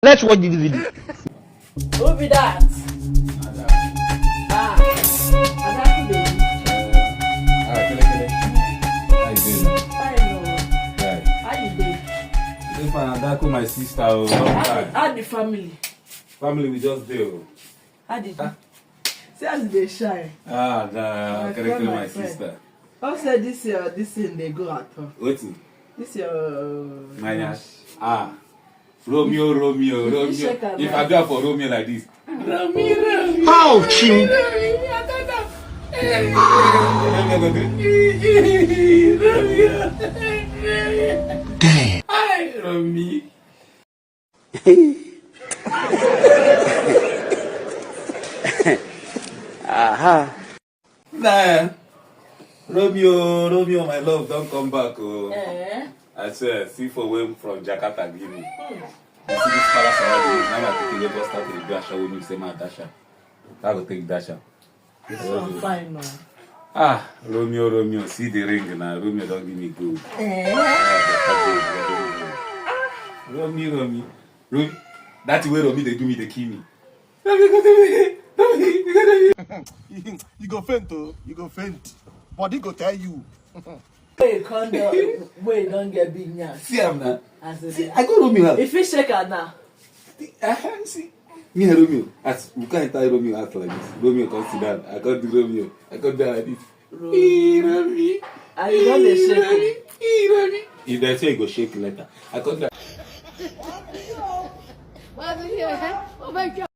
Let's watch this video. Who be that? Adaku baby. Kele. How you doing? Fine, no. Right. How you doing? This man Adaku, my sister. Long time. How the family? Family, we just do. How did you? See as they shine. Kele, my sister. How said this thing they go at all? Waiting. This your Manya. Romeo. If I go for Romeo like this. Romeo. Ouch! Damn. Hi, Romeo. Aha. Nah. Romeo, my love, don't come back. Oh. I swear, see for way from Jakarta, give me. You see this palace already. Now I take Lagos start to Dasha when you say my Dasha. I will take Dasha. this one fine now. Romeo, see the ring now. Romeo don't give me gold. Romeo. That's where Romeo they do me the kill me. You go faint, oh. You go faint. Body go tell you. Wait, condom. Wait, don't get big now. See him now. See, I go Romeo out. if you shake her now. See. Me and Romeo. As we can't tie Romeo out like this. Romeo come sit down. I can't do Romeo. I can't do like this. Romeo. Are you gonna shake it? If they say you go shake later. I can't do. Oh my God.